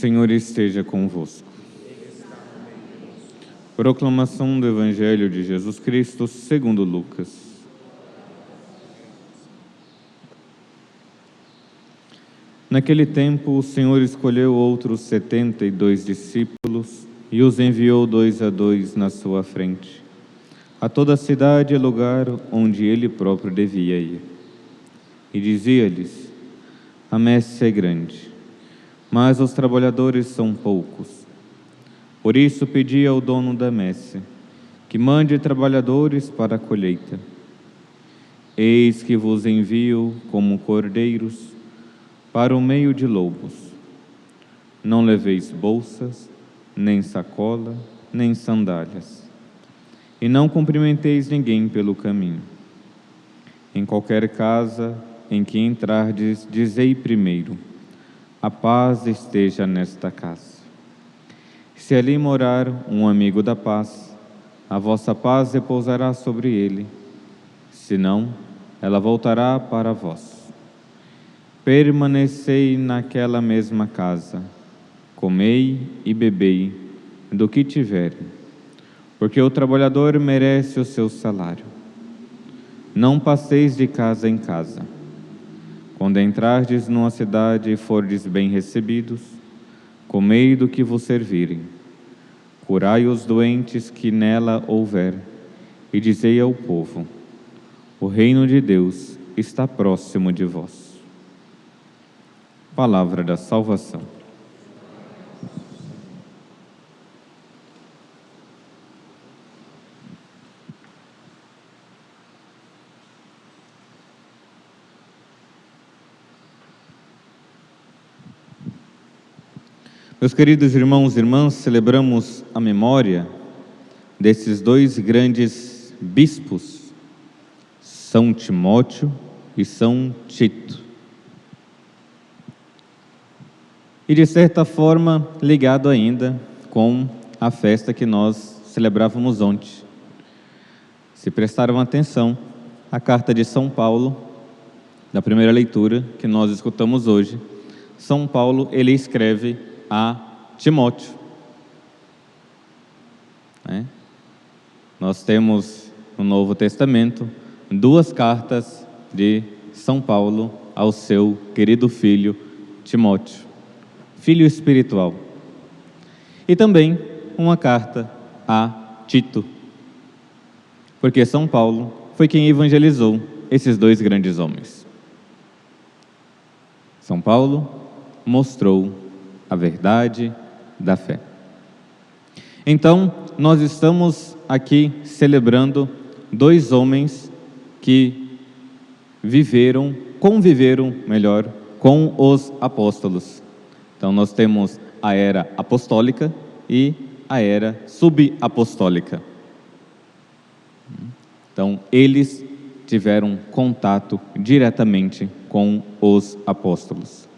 Senhor esteja convosco. Proclamação do Evangelho de Jesus Cristo segundo Lucas. Naquele tempo, o Senhor escolheu outros 72 discípulos e os enviou 2 a 2 na sua frente, a toda a cidade e lugar onde ele próprio devia ir. E dizia-lhes: a messe é grande, mas os trabalhadores são poucos. Por isso pedi ao dono da messe que mande trabalhadores para a colheita. Eis que vos envio como cordeiros para o meio de lobos. Não leveis bolsas, nem sacola, nem sandálias. E não cumprimenteis ninguém pelo caminho. Em qualquer casa em que entrardes, dizei primeiro: a paz esteja nesta casa. Se ali morar um amigo da paz, a vossa paz repousará sobre ele. Se não, ela voltará para vós. Permanecei naquela mesma casa, comei e bebei do que tiverem, porque o trabalhador merece o seu salário. Não passeis de casa em casa. Quando entrardes numa cidade e fordes bem recebidos, comei do que vos servirem. Curai os doentes que nela houver, e dizei ao povo: o reino de Deus está próximo de vós. Palavra da salvação. Meus queridos irmãos e irmãs, celebramos a memória desses 2 grandes bispos, São Timóteo e São Tito. E de certa forma ligado ainda com a festa que nós celebrávamos ontem. Se prestaram atenção, a carta de São Paulo, da primeira leitura que nós escutamos hoje, São Paulo, ele escreve a Timóteo. Nós temos no Novo Testamento 2 cartas de São Paulo ao seu querido filho Timóteo, filho espiritual. E também uma carta a Tito, porque São Paulo foi quem evangelizou esses 2 grandes homens. São Paulo mostrou a verdade da fé. Então, nós estamos aqui celebrando 2 homens que conviveram melhor, com os apóstolos. Então, nós temos a era apostólica e a era subapostólica. Então, eles tiveram contato diretamente com os apóstolos.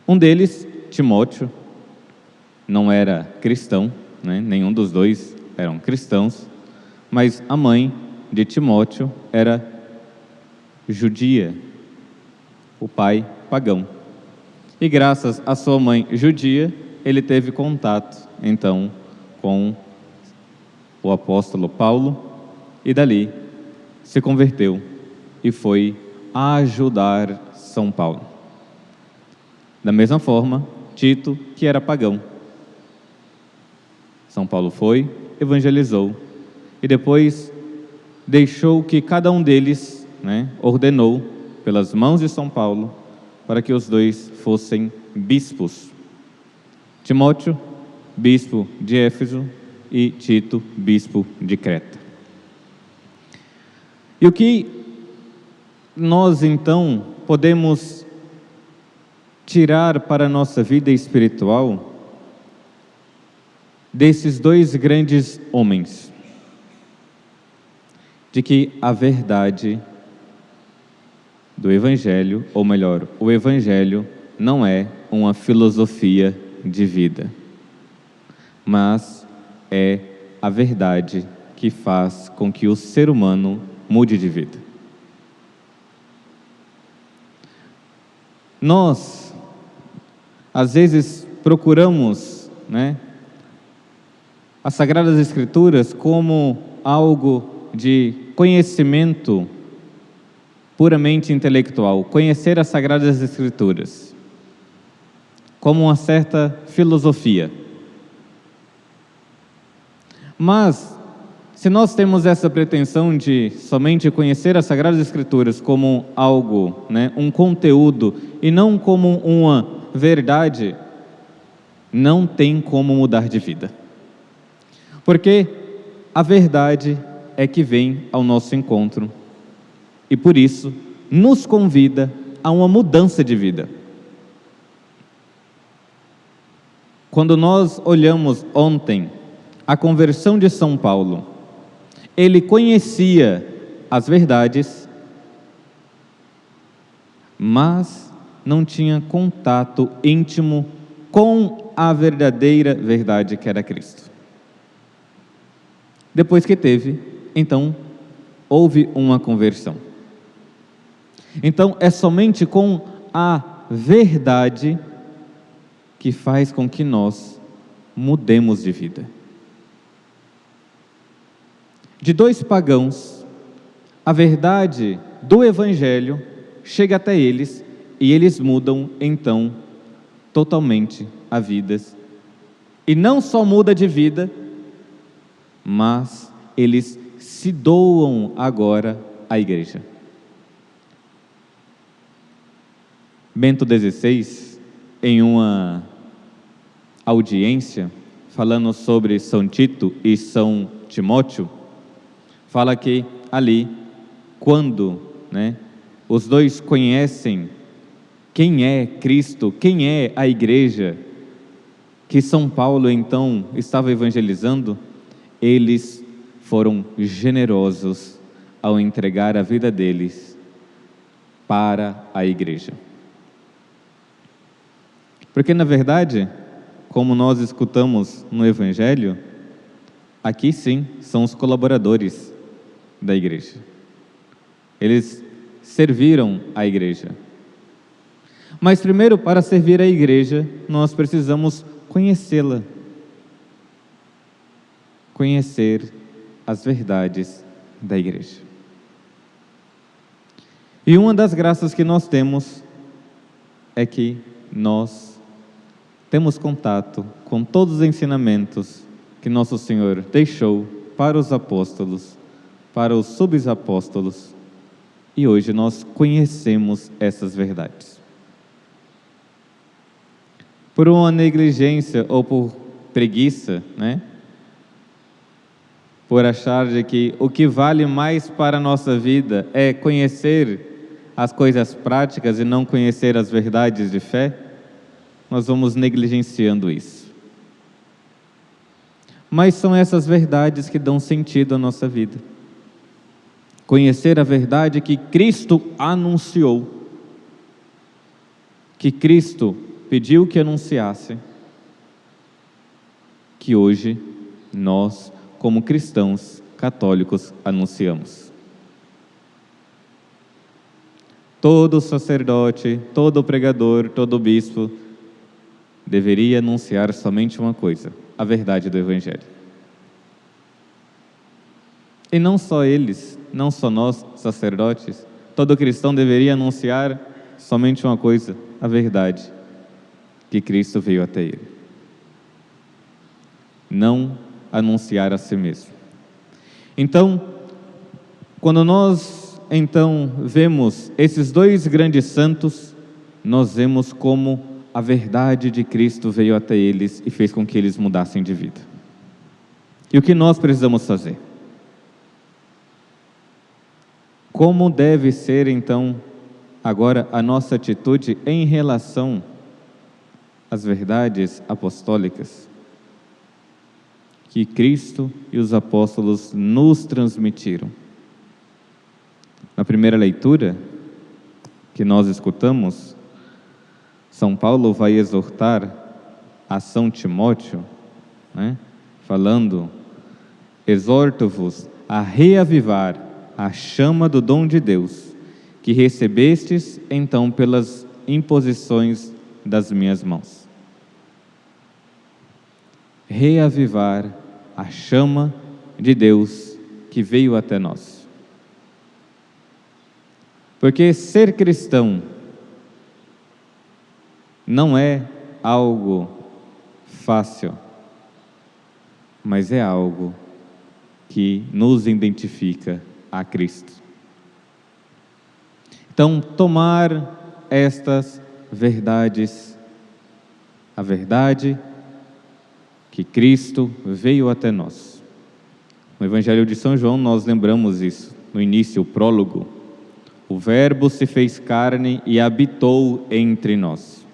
Um deles, Timóteo, não era cristão, nenhum dos 2 eram cristãos, mas a mãe de Timóteo era judia, o pai pagão. E graças à sua mãe judia, ele teve contato, então, com o apóstolo Paulo, e dali se converteu e foi ajudar São Paulo. Da mesma forma, Tito, que era pagão. São Paulo foi, evangelizou, e depois deixou que cada um deles, ordenou, pelas mãos de São Paulo, para que os 2 fossem bispos. Timóteo, bispo de Éfeso, e Tito, bispo de Creta. E o que nós, então, podemos tirar para a nossa vida espiritual desses 2 grandes homens? De que a verdade do Evangelho, ou melhor, o Evangelho não é uma filosofia de vida, mas é a verdade que faz com que o ser humano mude de vida. Nós, às vezes, procuramos, as Sagradas Escrituras como algo de conhecimento puramente intelectual, conhecer as Sagradas Escrituras como uma certa filosofia. Mas, se nós temos essa pretensão de somente conhecer as Sagradas Escrituras como algo, um conteúdo, e não como uma verdade, não tem como mudar de vida. Porque a verdade é que vem ao nosso encontro e por isso nos convida a uma mudança de vida. Quando nós olhamos ontem a conversão de São Paulo, ele conhecia as verdades, mas não tinha contato íntimo com a verdadeira verdade que era Cristo. Depois que teve, então, houve uma conversão. Então, é somente com a verdade que faz com que nós mudemos de vida. De dois pagãos, a verdade do Evangelho chega até eles e eles mudam, então, totalmente a vida. E não só muda de vida, mas eles se doam agora à igreja. Bento XVI, em uma audiência, falando sobre São Tito e São Timóteo, fala que ali, quando os dois conhecem quem é Cristo, quem é a igreja que São Paulo então estava evangelizando, eles foram generosos ao entregar a vida deles para a igreja. Porque na verdade, como nós escutamos no Evangelho, aqui sim são os colaboradores da igreja. Eles serviram a igreja. Mas primeiro, para servir a igreja, nós precisamos conhecê-la. Conhecer as verdades da igreja. E uma das graças que nós temos é que nós temos contato com todos os ensinamentos que Nosso Senhor deixou para os apóstolos, para os subapóstolos, e hoje nós conhecemos essas verdades. Por uma negligência ou por preguiça, por achar de que o que vale mais para a nossa vida é conhecer as coisas práticas e não conhecer as verdades de fé, nós vamos negligenciando isso. Mas são essas verdades que dão sentido à nossa vida. Conhecer a verdade que Cristo anunciou, que Cristo pediu que anunciasse, que hoje nós, como cristãos católicos, anunciamos. Todo sacerdote, todo pregador, todo bispo deveria anunciar somente uma coisa: a verdade do Evangelho. E não só eles, não só nós, sacerdotes, todo cristão deveria anunciar somente uma coisa: a verdade, que Cristo veio até ele. Não anunciar a si mesmo. Então, quando nós vemos esses dois grandes santos, nós vemos como a verdade de Cristo veio até eles e fez com que eles mudassem de vida. E o que nós precisamos fazer? Como deve ser, então, agora a nossa atitude em relação às verdades apostólicas que Cristo e os apóstolos nos transmitiram? Na primeira leitura que nós escutamos, São Paulo vai exortar a São Timóteo, falando: exorto-vos a reavivar a chama do dom de Deus, que recebestes então pelas imposições das minhas mãos. reavivar a chama de Deus que veio até nós. Porque ser cristão não é algo fácil, mas é algo que nos identifica a Cristo. Então, tomar estas verdades, a verdade que Cristo veio até nós. No Evangelho de São João nós lembramos isso, no início, o prólogo. O Verbo se fez carne e habitou entre nós.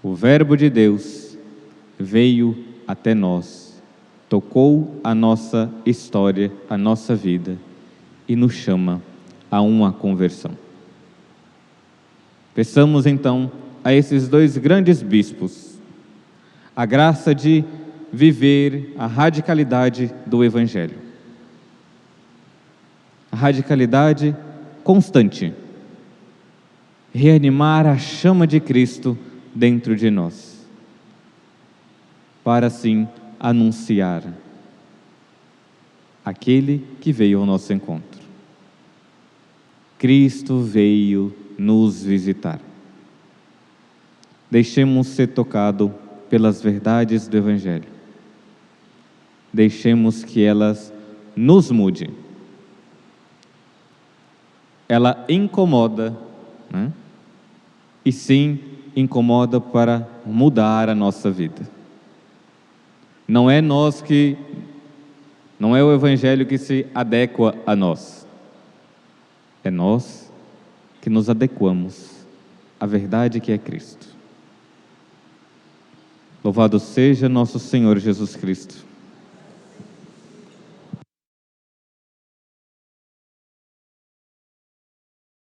O Verbo de Deus veio até nós, tocou a nossa história, a nossa vida e nos chama a uma conversão. Peçamos então a esses dois grandes bispos a graça de viver a radicalidade do Evangelho. A radicalidade constante. Reanimar a chama de Cristo dentro de nós, para assim anunciar aquele que veio ao nosso encontro. Cristo veio nos visitar. Deixemos ser tocado pelas verdades do Evangelho. Deixemos que elas nos mudem. Ela incomoda, né? E sim incomoda para mudar a nossa vida. Não é o Evangelho que se adequa a nós. É nós que nos adequamos à verdade que é Cristo. Louvado seja nosso Senhor Jesus Cristo.